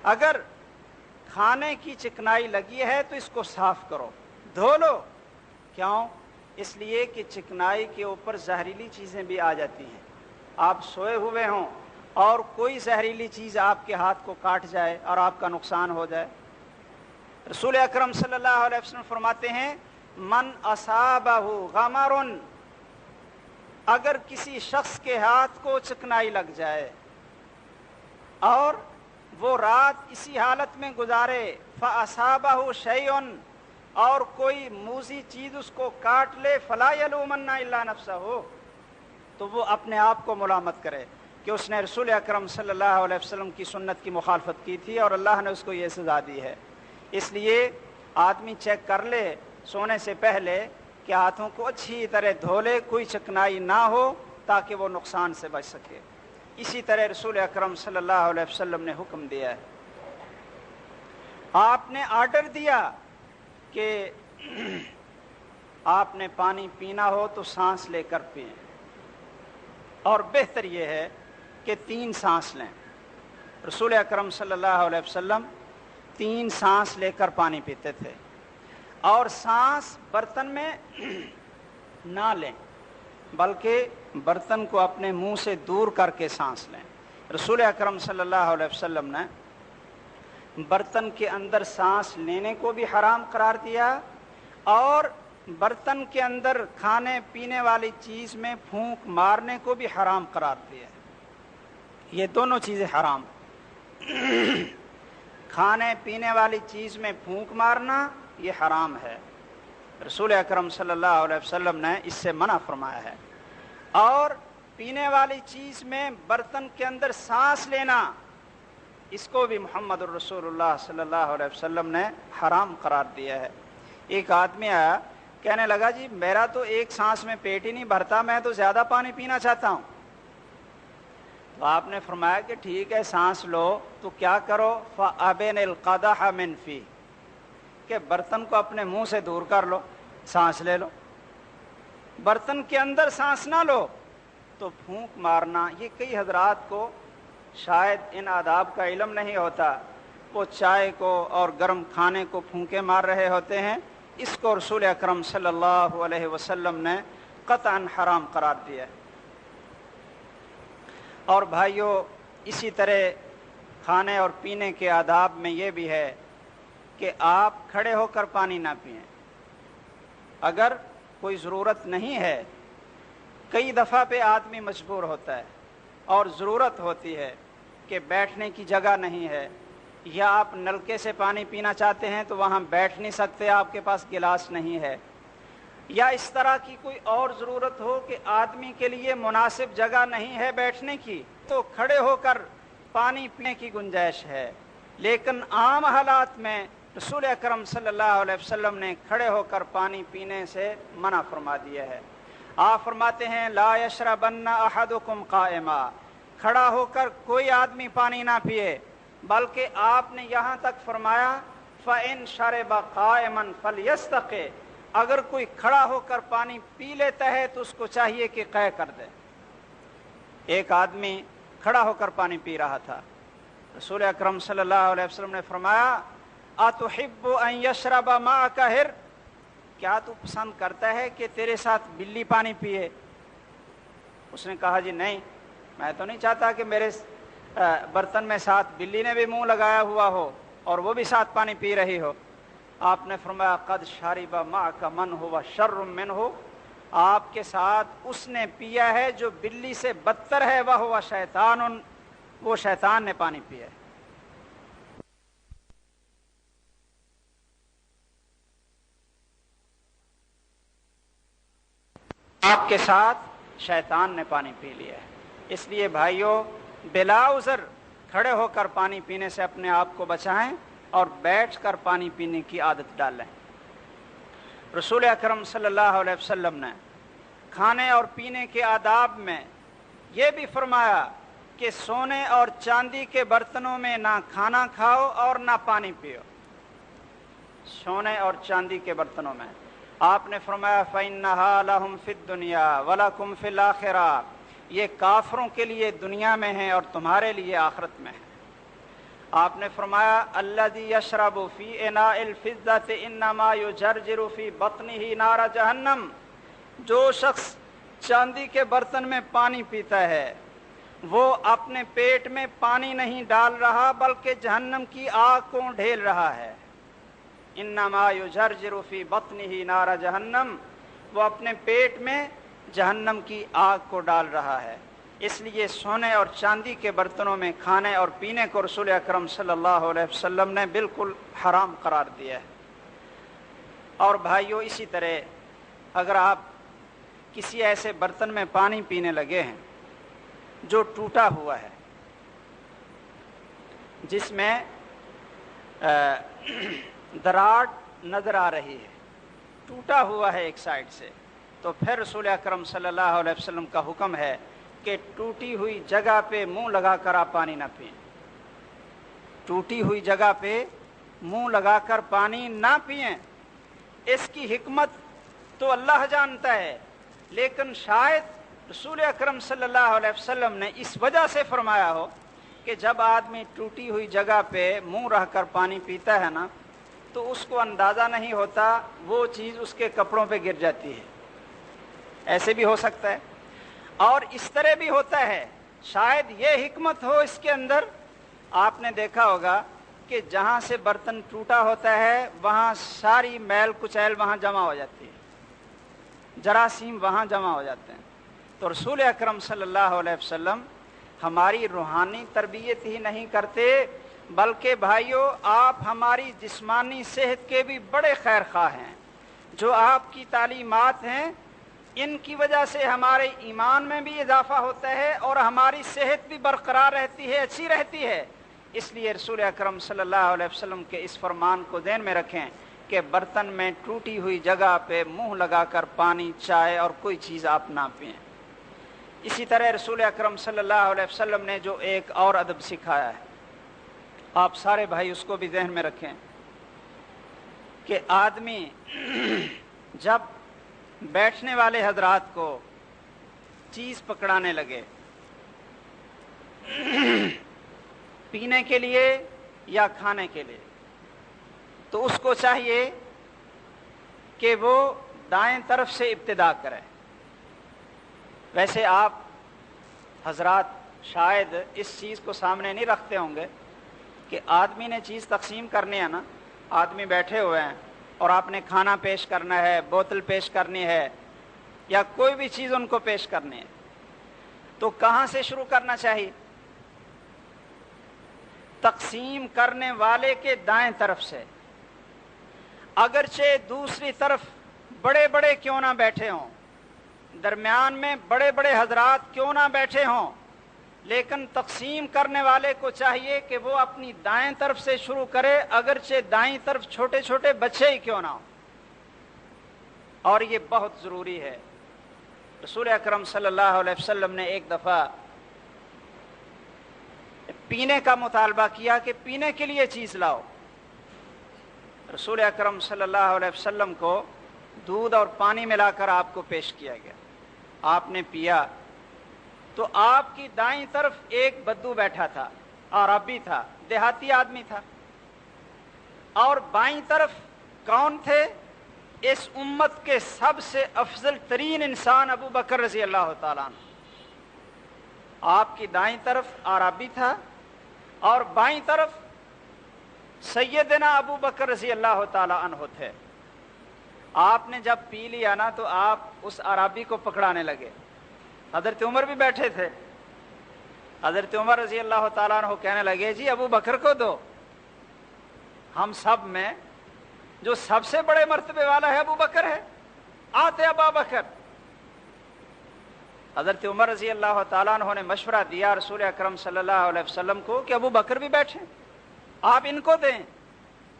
اگر کھانے کی چکنائی لگی ہے تو اس کو صاف کرو، دھو لو۔ کیوں؟ اس لیے کہ چکنائی کے اوپر زہریلی چیزیں بھی آ جاتی ہیں۔ آپ سوئے ہوئے ہوں اور کوئی زہریلی چیز آپ کے ہاتھ کو کاٹ جائے اور آپ کا نقصان ہو جائے۔ رسول اکرم صلی اللہ علیہ وسلم فرماتے ہیں من اصابہ غمر، اگر کسی شخص کے ہاتھ کو چکنائی لگ جائے اور وہ رات اسی حالت میں گزارے، فاصابہ شیء، اور کوئی موذی چیز اس کو کاٹ لے، فلا یلومن الا نفسہ، تو وہ اپنے آپ کو ملامت کرے کہ اس نے رسول اکرم صلی اللہ علیہ وسلم کی سنت کی مخالفت کی تھی اور اللہ نے اس کو یہ سزا دی ہے۔ اس لیے آدمی چیک کر لے سونے سے پہلے کہ ہاتھوں کو اچھی طرح دھو لے، کوئی چکنائی نہ ہو، تاکہ وہ نقصان سے بچ سکے۔ اسی طرح رسول اکرم صلی اللہ علیہ وسلم نے حکم دیا ہے، آپ نے آرڈر دیا کہ آپ نے پانی پینا ہو تو سانس لے کر پئیں، اور بہتر یہ ہے کہ 3 سانس لیں۔ رسول اکرم صلی اللہ علیہ وسلم 3 سانس لے کر پانی پیتے تھے، اور سانس برتن میں نہ لیں بلکہ برتن کو اپنے منہ سے دور کر کے سانس لیں۔ رسول اکرم صلی اللہ علیہ وسلم نے برتن کے اندر سانس لینے کو بھی حرام قرار دیا اور برتن کے اندر کھانے پینے والی چیز میں پھونک مارنے کو بھی حرام قرار دیا۔ یہ دونوں چیزیں حرام، کھانے پینے والی چیز میں پھونک مارنا یہ حرام ہے، رسول اکرم صلی اللہ علیہ وسلم نے اس سے منع فرمایا ہے، اور پینے والی چیز میں برتن کے اندر سانس لینا، اس کو بھی محمد الرسول اللہ صلی اللہ علیہ وسلم نے حرام قرار دیا ہے۔ ایک آدمی آیا، کہنے لگا جی میرا تو ایک سانس میں پیٹ ہی نہیں بھرتا، میں تو زیادہ پانی پینا چاہتا ہوں۔ تو آپ نے فرمایا کہ ٹھیک ہے سانس لو، تو کیا کرو، فَأَبِنِ الْقَدَحَ مِنْ فِي، کہ برتن کو اپنے منہ سے دور کر لو، سانس لے لو۔ برتن کے اندر سانس نہ لو تو پھونک مارنا، یہ کئی حضرات کو شاید ان آداب کا علم نہیں ہوتا، وہ چائے کو اور گرم کھانے کو پھونکے مار رہے ہوتے ہیں، اس کو رسول اکرم صلی اللہ علیہ وسلم نے قطعاً حرام قرار دیا ہے۔ اور بھائیو، اسی طرح کھانے اور پینے کے آداب میں یہ بھی ہے کہ آپ کھڑے ہو کر پانی نہ پئیں۔ اگر کوئی ضرورت نہیں ہے، کئی دفعہ پہ آدمی مجبور ہوتا ہے اور ضرورت ہوتی ہے کہ بیٹھنے کی جگہ نہیں ہے، یا آپ نلکے سے پانی پینا چاہتے ہیں تو وہاں بیٹھ نہیں سکتے، آپ کے پاس گلاس نہیں ہے، یا اس طرح کی کوئی اور ضرورت ہو کہ آدمی کے لیے مناسب جگہ نہیں ہے بیٹھنے کی، تو کھڑے ہو کر پانی پینے کی گنجائش ہے۔ لیکن عام حالات میں رسول اکرم صلی اللہ علیہ وسلم نے کھڑے ہو کر پانی پینے سے منع فرما دیا ہے۔ آپ فرماتے ہیں لا یشربن احدکم قائما، کھڑا ہو کر کوئی آدمی پانی نہ پیے، بلکہ آپ نے یہاں تک فرمایا فَإِن شَرِبَ قَائِمًا فَلْيَسْتَقِ، اگر کوئی کھڑا ہو کر پانی پی لیتا ہے تو اس کو چاہیے کہ قے کر دے۔ ایک آدمی کھڑا ہو کر پانی پی رہا تھا، رسول اکرم صلی اللہ علیہ وسلم نے فرمایا اَتُحِبُّ أَن يَشْرَبَ مَعَكَ هِرٌ، کیا تو پسند کرتا ہے کہ تیرے ساتھ بلی پانی پیے؟ اس نے کہا جی نہیں، میں تو نہیں چاہتا کہ میرے برتن میں ساتھ بلی نے بھی منہ لگایا ہوا ہو اور وہ بھی ساتھ پانی پی رہی ہو۔ آپ نے فرمایا قد شرب معک من هو شر منہ، آپ کے ساتھ اس نے پیا ہے جو بلی سے بدتر ہے، وہو شیطان، وہ شیطان نے پانی پیا ہے۔ آپ کے ساتھ شیطان نے پانی پی لیا ہے۔ اس لیے بھائیوں، بلا عذر کھڑے ہو کر پانی پینے سے اپنے آپ کو بچائیں اور بیٹھ کر پانی پینے کی عادت ڈالیں۔ رسول اکرم صلی اللہ علیہ وسلم نے کھانے اور پینے کے آداب میں یہ بھی فرمایا کہ سونے اور چاندی کے برتنوں میں نہ کھانا کھاؤ اور نہ پانی پیو۔ سونے اور چاندی کے برتنوں میں آپ نے فرمایا فَإِنَّهَا لَهُمْ فِي الدُّنْيَا وَلَكُمْ فِي الْآخِرَةِ، یہ کافروں کے لیے دنیا میں ہیں اور تمہارے لیے آخرت میں ہیں۔ آپ نے فرمایا الذی یشرب فی اناء الفضۃ انما یجرجر فی بطنہ نار جہنم، جو شخص چاندی کے برتن میں پانی پیتا ہے وہ اپنے پیٹ میں پانی نہیں ڈال رہا بلکہ جہنم کی آگ کو ڈھیل رہا ہے۔ انما یجرجر فی بطنہ نار جہنم، وہ اپنے پیٹ میں جہنم کی آگ کو ڈال رہا ہے۔ اس لیے سونے اور چاندی کے برتنوں میں کھانے اور پینے کو رسول اکرم صلی اللہ علیہ وسلم نے بالکل حرام قرار دیا ہے۔ اور بھائیو، اسی طرح اگر آپ کسی ایسے برتن میں پانی پینے لگے ہیں جو ٹوٹا ہوا ہے، جس میں دراڑ نظر آ رہی ہے، ٹوٹا ہوا ہے ایک سائڈ سے، تو پھر رسول اکرم صلی اللہ علیہ وسلم کا حکم ہے کہ ٹوٹی ہوئی جگہ پہ منہ لگا کر آپ پانی نہ پئیں۔ ٹوٹی ہوئی جگہ پہ منہ لگا کر پانی نہ پئیں۔ اس کی حکمت تو اللہ جانتا ہے، لیکن شاید رسول اکرم صلی اللہ علیہ وسلم نے اس وجہ سے فرمایا ہو کہ جب آدمی ٹوٹی ہوئی جگہ پہ منہ رہ کر پانی پیتا ہے نا تو اس کو اندازہ نہیں ہوتا، وہ چیز اس کے کپڑوں پہ گر جاتی ہے۔ ایسے بھی ہو سکتا ہے، اور اس طرح بھی ہوتا ہے، شاید یہ حکمت ہو اس کے اندر۔ آپ نے دیکھا ہوگا کہ جہاں سے برتن ٹوٹا ہوتا ہے وہاں ساری میل کچیل وہاں جمع ہو جاتی ہے، جراثیم وہاں جمع ہو جاتے ہیں۔ تو رسول اکرم صلی اللہ علیہ وسلم ہماری روحانی تربیت ہی نہیں کرتے بلکہ بھائیو آپ ہماری جسمانی صحت کے بھی بڑے خیر خواہ ہیں۔ جو آپ کی تعلیمات ہیں ان کی وجہ سے ہمارے ایمان میں بھی اضافہ ہوتا ہے اور ہماری صحت بھی برقرار رہتی ہے، اچھی رہتی ہے۔ اس لیے رسول اکرم صلی اللہ علیہ وسلم کے اس فرمان کو ذہن میں رکھیں کہ برتن میں ٹوٹی ہوئی جگہ پہ منہ لگا کر پانی، چائے اور کوئی چیز آپ نہ پئیں۔ اسی طرح رسول اکرم صلی اللہ علیہ وسلم نے جو ایک اور ادب سکھایا ہے، آپ سارے بھائی اس کو بھی ذہن میں رکھیں کہ آدمی جب بیٹھنے والے حضرات کو چیز پکڑانے لگے پینے کے لیے یا کھانے کے لیے، تو اس کو چاہیے کہ وہ دائیں طرف سے ابتدا کرے۔ ویسے آپ حضرات شاید اس چیز کو سامنے نہیں رکھتے ہوں گے کہ آدمی نے چیز تقسیم کرنی ہے نا، آدمی بیٹھے ہوئے ہیں اور آپ نے کھانا پیش کرنا ہے، بوتل پیش کرنی ہے یا کوئی بھی چیز ان کو پیش کرنی ہے، تو کہاں سے شروع کرنا چاہیے؟ تقسیم کرنے والے کے دائیں طرف سے، اگرچہ دوسری طرف بڑے بڑے کیوں نہ بیٹھے ہوں، درمیان میں بڑے بڑے حضرات کیوں نہ بیٹھے ہوں، لیکن تقسیم کرنے والے کو چاہیے کہ وہ اپنی دائیں طرف سے شروع کرے، اگرچہ دائیں طرف چھوٹے چھوٹے بچے ہی کیوں نہ ہوں۔ اور یہ بہت ضروری ہے۔ رسول اکرم صلی اللہ علیہ وسلم نے ایک دفعہ پینے کا مطالبہ کیا کہ پینے کے لیے چیز لاؤ۔ رسول اکرم صلی اللہ علیہ وسلم کو دودھ اور پانی ملا کر آپ کو پیش کیا گیا، آپ نے پیا تو آپ کی دائیں طرف ایک بدو بیٹھا تھا، عربی تھا، دیہاتی آدمی تھا، اور بائیں طرف کون تھے؟ اس امت کے سب سے افضل ترین انسان ابو بکر رضی اللہ تعالیٰ عنہ۔ آپ کی دائیں طرف عربی تھا اور بائیں طرف سیدنا ابو بکر رضی اللہ تعالیٰ عنہ تھے۔ آپ نے جب پی لیا نا تو آپ اس عربی کو پکڑانے لگے۔ حضرت عمر بھی بیٹھے تھے، حضرت عمر رضی اللہ تعالیٰ عنہ کہنے لگے جی ابو بکر کو دو، ہم سب میں جو سب سے بڑے مرتبے والا ہے ابو بکر ہے، آتے ابا بکر۔ حضرت عمر رضی اللہ تعالیٰ عنہ نے مشورہ دیا رسول اکرم صلی اللہ علیہ وسلم کو کہ ابو بکر بھی بیٹھے، آپ ان کو دیں،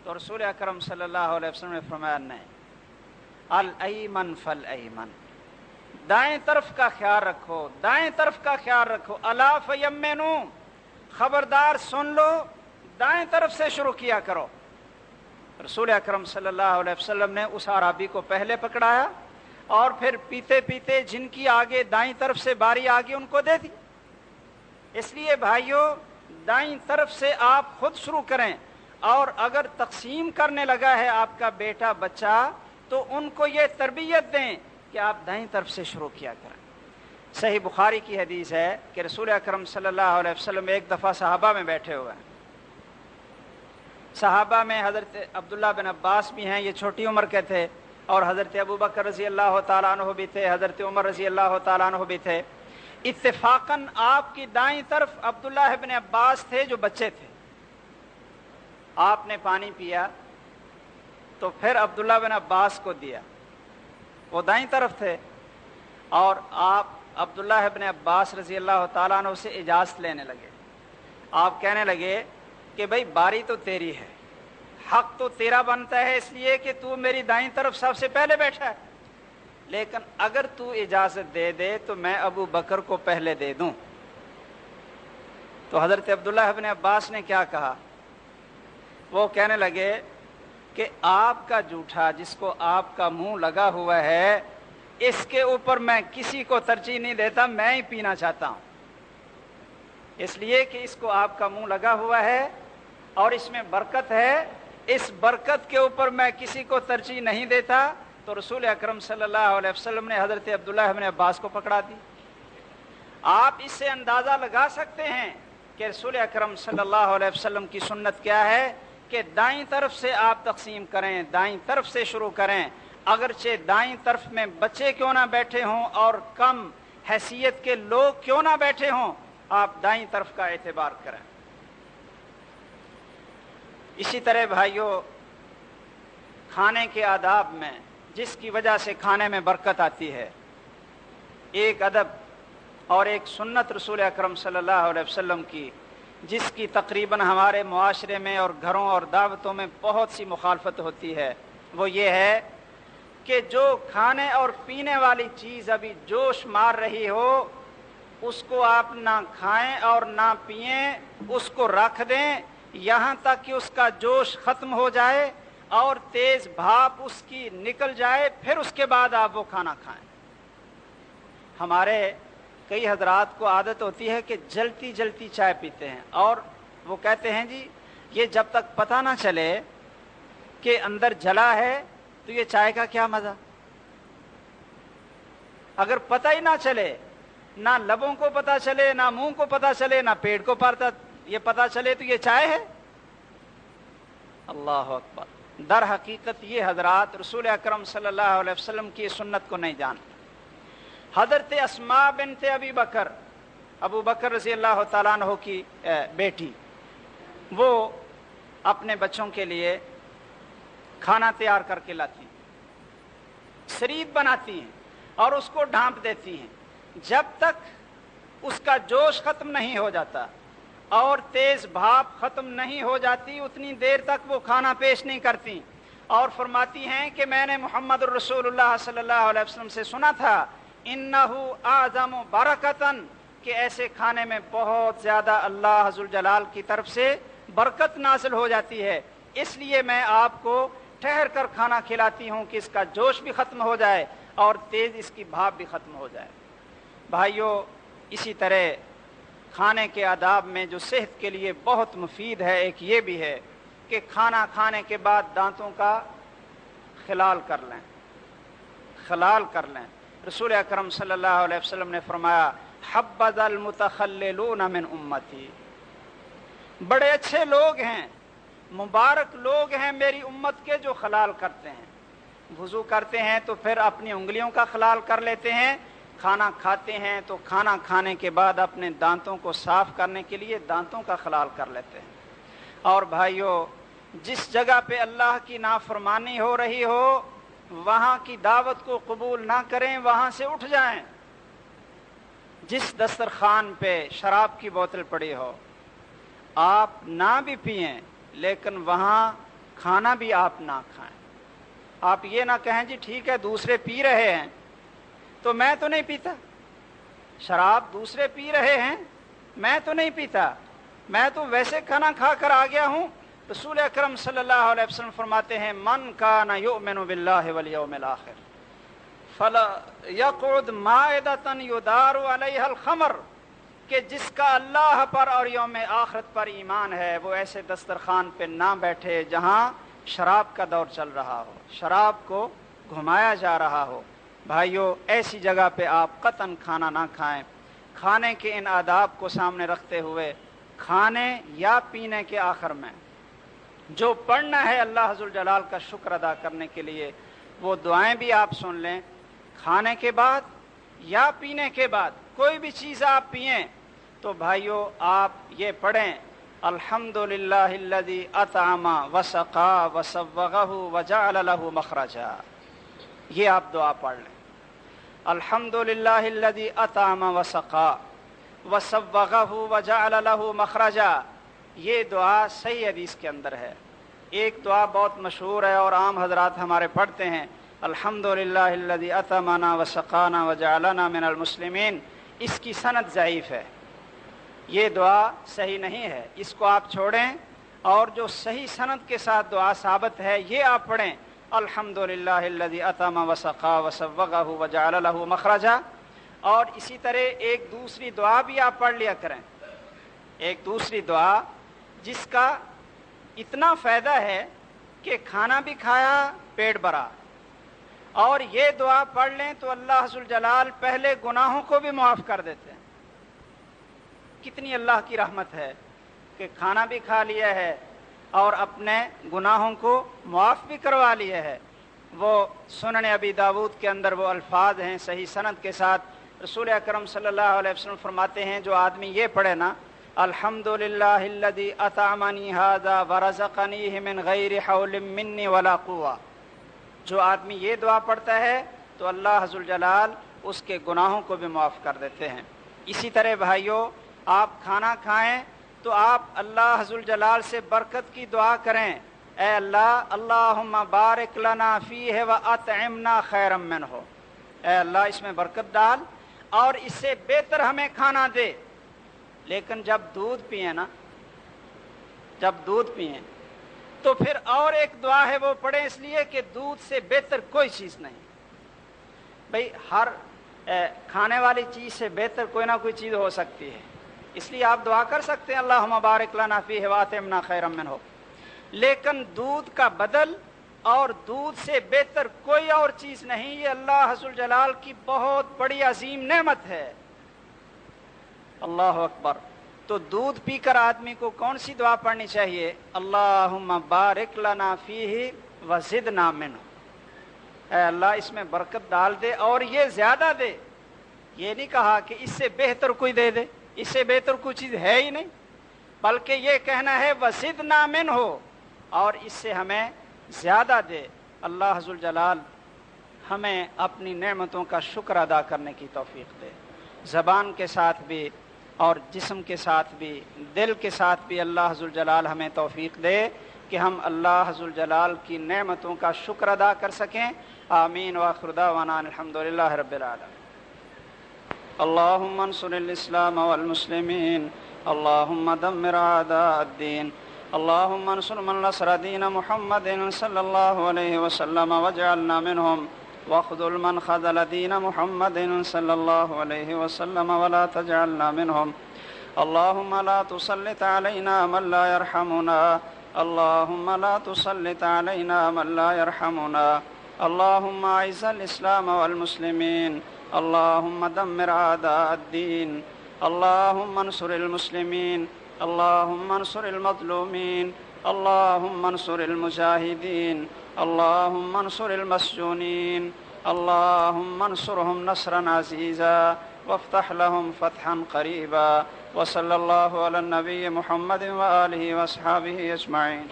تو رسول اکرم صلی اللہ علیہ وسلم نے فرمایا نہیں، الایمن فالایمن، دائیں طرف کا خیال رکھو، دائیں طرف کا خیال رکھو، الا فیمنو، خبردار سن لو، دائیں طرف سے شروع کیا کرو۔ رسول اکرم صلی اللہ علیہ وسلم نے اس عربی کو پہلے پکڑایا اور پھر پیتے پیتے جن کی آگے دائیں طرف سے باری آگے ان کو دے دی۔ اس لیے بھائیوں دائیں طرف سے آپ خود شروع کریں، اور اگر تقسیم کرنے لگا ہے آپ کا بیٹا بچہ تو ان کو یہ تربیت دیں کہ آپ دائیں طرف سے شروع کیا کریں۔ صحیح بخاری کی حدیث ہے کہ رسول اکرم صلی اللہ علیہ وسلم ایک دفعہ صحابہ میں بیٹھے ہوئے ہیں، صحابہ میں حضرت عبداللہ بن عباس بھی ہیں، یہ چھوٹی عمر کے تھے، اور حضرت ابوبکر رضی اللہ تعالیٰ عنہ بھی تھے، حضرت عمر رضی اللہ تعالیٰ عنہ بھی تھے۔ اتفاقاً آپ کی دائیں طرف عبداللہ بن عباس تھے جو بچے تھے۔ آپ نے پانی پیا تو پھر عبداللہ بن عباس کو دیا، وہ دائیں طرف تھے، اور آپ عبداللہ بن عباس رضی اللہ تعالیٰ عنہ سے اجازت لینے لگے۔ آپ کہنے لگے کہ بھئی باری تو تیری ہے، حق تو تیرا بنتا ہے اس لیے کہ تو میری دائیں طرف سب سے پہلے بیٹھا ہے، لیکن اگر تو اجازت دے دے تو میں ابو بکر کو پہلے دے دوں۔ تو حضرت عبداللہ بن عباس نے کیا کہا؟ وہ کہنے لگے کہ آپ کا جوٹھا جس کو آپ کا منہ لگا ہوا ہے، اس کے اوپر میں کسی کو ترجیح نہیں دیتا، میں ہی پینا چاہتا ہوں، اس لیے کہ اس کو آپ کا منہ لگا ہوا ہے اور اس میں برکت ہے، اس برکت کے اوپر میں کسی کو ترجیح نہیں دیتا۔ تو رسول اکرم صلی اللہ علیہ وسلم نے حضرت عبداللہ بن عباس کو پکڑا دی۔ آپ اس سے اندازہ لگا سکتے ہیں کہ رسول اکرم صلی اللہ علیہ وسلم کی سنت کیا ہے کہ دائیں طرف سے آپ تقسیم کریں، دائیں طرف سے شروع کریں، اگرچہ دائیں طرف میں بچے کیوں نہ بیٹھے ہوں اور کم حیثیت کے لوگ کیوں نہ بیٹھے ہوں، آپ دائیں طرف کا اعتبار کریں۔ اسی طرح بھائیوں کھانے کے آداب میں جس کی وجہ سے کھانے میں برکت آتی ہے، ایک ادب اور ایک سنت رسول اکرم صلی اللہ علیہ وسلم کی، جس کی تقریباً ہمارے معاشرے میں اور گھروں اور دعوتوں میں بہت سی مخالفت ہوتی ہے، وہ یہ ہے کہ جو کھانے اور پینے والی چیز ابھی جوش مار رہی ہو اس کو آپ نہ کھائیں اور نہ پئیں، اس کو رکھ دیں یہاں تک کہ اس کا جوش ختم ہو جائے اور تیز بھاپ اس کی نکل جائے، پھر اس کے بعد آپ وہ کھانا کھائیں۔ ہمارے کئی حضرات کو عادت ہوتی ہے کہ جلتی جلتی چائے پیتے ہیں، اور وہ کہتے ہیں جی یہ جب تک پتہ نہ چلے کہ اندر جلا ہے تو یہ چائے کا کیا مزہ۔ اگر پتہ ہی نہ چلے، نہ لبوں کو پتہ چلے، نہ منہ کو پتہ چلے، نہ پیٹ کو یہ پتہ چلے تو یہ چائے ہے؟ اللہ اکبر۔ در حقیقت یہ حضرات رسول اکرم صلی اللہ علیہ وسلم کی سنت کو نہیں جانتے۔ حضرت اسماء بنت ابو بکر رضی اللہ تعالیٰ عنہ کی بیٹی، وہ اپنے بچوں کے لیے کھانا تیار کر کے لاتی ہیں، شریب بناتی ہیں اور اس کو ڈھانپ دیتی ہیں، جب تک اس کا جوش ختم نہیں ہو جاتا اور تیز بھاپ ختم نہیں ہو جاتی اتنی دیر تک وہ کھانا پیش نہیں کرتی، اور فرماتی ہیں کہ میں نے محمد الرسول اللہ صلی اللہ علیہ وسلم سے سنا تھا انہو اعظم برکتن، کہ ایسے کھانے میں بہت زیادہ اللہ ذوالجلال کی طرف سے برکت نازل ہو جاتی ہے، اس لیے میں آپ کو ٹھہر کر کھانا کھلاتی ہوں کہ اس کا جوش بھی ختم ہو جائے اور تیز اس کی بھاپ بھی ختم ہو جائے۔ بھائیوں اسی طرح کھانے کے آداب میں جو صحت کے لیے بہت مفید ہے، ایک یہ بھی ہے کہ کھانا کھانے کے بعد دانتوں کا خلال کر لیں۔ رسول اکرم صلی اللہ علیہ وسلم نے فرمایا حبذ المتخللون من امتی، بڑے اچھے لوگ ہیں، مبارک لوگ ہیں میری امت کے جو خلال کرتے ہیں، وضو کرتے ہیں تو پھر اپنی انگلیوں کا خلال کر لیتے ہیں، کھانا کھاتے ہیں تو کھانا کھانے کے بعد اپنے دانتوں کو صاف کرنے کے لیے دانتوں کا خلال کر لیتے ہیں۔ اور بھائیوں جس جگہ پہ اللہ کی نافرمانی ہو رہی ہو وہاں کی دعوت کو قبول نہ کریں، وہاں سے اٹھ جائیں۔ جس دسترخوان پہ شراب کی بوتل پڑی ہو آپ نہ بھی پئیں، لیکن وہاں کھانا بھی آپ نہ کھائیں۔ آپ یہ نہ کہیں جی ٹھیک ہے دوسرے پی رہے ہیں تو میں تو نہیں پیتا، شراب دوسرے پی رہے ہیں میں تو نہیں پیتا، میں تو ویسے کھانا کھا کر آ گیا ہوں۔ رسول اکرم صلی اللہ علیہ وسلم فرماتے ہیں من کان یؤمن باللہ والیوم الآخر فلا یقعد مائدۃ یدار علیہا الخمر، کہ جس کا اللہ پر اور یوم آخرت پر ایمان ہے وہ ایسے دسترخوان پہ نہ بیٹھے جہاں شراب کا دور چل رہا ہو، شراب کو گھمایا جا رہا ہو۔ بھائیو، ایسی جگہ پہ آپ قطعاً کھانا نہ کھائیں۔ کھانے کے ان آداب کو سامنے رکھتے ہوئے کھانے یا پینے کے آخر میں جو پڑھنا ہے اللہ ذوالجلال کا شکر ادا کرنے کے لیے، وہ دعائیں بھی آپ سن لیں۔ کھانے کے بعد یا پینے کے بعد کوئی بھی چیز آپ پئیں تو بھائیو آپ یہ پڑھیں، الحمدللہ الذی اطعم وسقا وسوغہ وجعل لہ مخرجا۔ یہ آپ دعا پڑھ لیں، الحمدللہ الذی اطعم وسقا وسوغہ وجعل لہ مخرجا۔ یہ دعا صحیح حدیث کے اندر ہے۔ ایک دعا بہت مشہور ہے اور عام حضرات ہمارے پڑھتے ہیں، الحمدللہ الذی اطعمنا وسقانا وجعلنا من المسلمین۔ اس کی سند ضعیف ہے، یہ دعا صحیح نہیں ہے، اس کو آپ چھوڑیں، اور جو صحیح سند کے ساتھ دعا ثابت ہے یہ آپ پڑھیں، الحمدللہ الذی اطعم وسقا وسوغہ وجعل لہ مخرجا۔ اور اسی طرح ایک دوسری دعا بھی آپ پڑھ لیا کریں، ایک دوسری دعا جس کا اتنا فائدہ ہے کہ کھانا بھی کھایا، پیٹ بھرا، اور یہ دعا پڑھ لیں تو اللہ ذوالجلال پہلے گناہوں کو بھی معاف کر دیتے ہیں۔ کتنی اللہ کی رحمت ہے کہ کھانا بھی کھا لیا ہے اور اپنے گناہوں کو معاف بھی کروا لیا ہے۔ وہ سنن ابی داود کے اندر وہ الفاظ ہیں صحیح سند کے ساتھ، رسول اکرم صلی اللہ علیہ وسلم فرماتے ہیں جو آدمی یہ پڑھے نا، الحمدللہ الذی اطعمنی ھذا ورزقنیہ من غیر حول منی ولا قوہ، جو آدمی یہ دعا پڑھتا ہے تو اللہ ذوالجلال اس کے گناہوں کو بھی معاف کر دیتے ہیں۔ اسی طرح بھائیو، آپ کھانا کھائیں تو آپ اللہ ذوالجلال سے برکت کی دعا کریں، اے اللہ اللہم بارک لنا فیہ واطعمنا خیرا منہ، اے اللہ اس میں برکت ڈال اور اس سے بہتر ہمیں کھانا دے۔ لیکن جب دودھ پئیں نا، جب دودھ پئیں تو پھر اور ایک دعا ہے وہ پڑھیں، اس لیے کہ دودھ سے بہتر کوئی چیز نہیں۔ بھئی ہر کھانے والی چیز سے بہتر کوئی نہ کوئی چیز ہو سکتی ہے، اس لیے آپ دعا کر سکتے ہیں اللہم بارک لنا فیہ واطعمنا خیرا منہ، لیکن دودھ کا بدل اور دودھ سے بہتر کوئی اور چیز نہیں۔ یہ اللہ ذوالجلال کی بہت بڑی عظیم نعمت ہے۔ اللہ اکبر۔ تو دودھ پی کر آدمی کو کون سی دعا پڑھنی چاہیے؟ اللہم بارک لنا فیہ وزدنا منہ، اے اللہ اس میں برکت ڈال دے اور یہ زیادہ دے۔ یہ نہیں کہا کہ اس سے بہتر کوئی دے دے، اس سے بہتر کوئی چیز ہے ہی نہیں، بلکہ یہ کہنا ہے وزدنا منہ، اور اس سے ہمیں زیادہ دے۔ اللہ ذوالجلال ہمیں اپنی نعمتوں کا شکر ادا کرنے کی توفیق دے، زبان کے ساتھ بھی اور جسم کے ساتھ بھی، دل کے ساتھ بھی اللہ ذوالجلال ہمیں توفیق دے کہ ہم اللہ ذوالجلال کی نعمتوں کا شکر ادا کر سکیں۔ آمین وآخر دعوانا الحمدللہ رب العالمین۔ اللہم انصر الاسلام والمسلمین، اللہم دمر اعداء الدین، اللہم انصر من نصر دین محمد صلی اللہ علیہ وسلم واجعلنا منہم، واخذل من خذل دین محمد صلی اللہ علیہ وسلم ولا تجعلنا منہم، اللہم لا تسلط علینا من لا یرحمنا، اللہم لا تسلط علینا من لا یرحمنا، اللہم اعز الاسلام والمسلمین، اللہم دمر اعداء الدین، اللہم انصر المسلمین، اللہم انصر المظلومین، اللہم انصر المجاہدین، اللہم انصر المسجونین، اللہم انصرهم نصرا عزیزا وافتح لهم فتحا قریبا، وصلی اللہ علی النبی محمد وآلہ واصحابہ اجمعین۔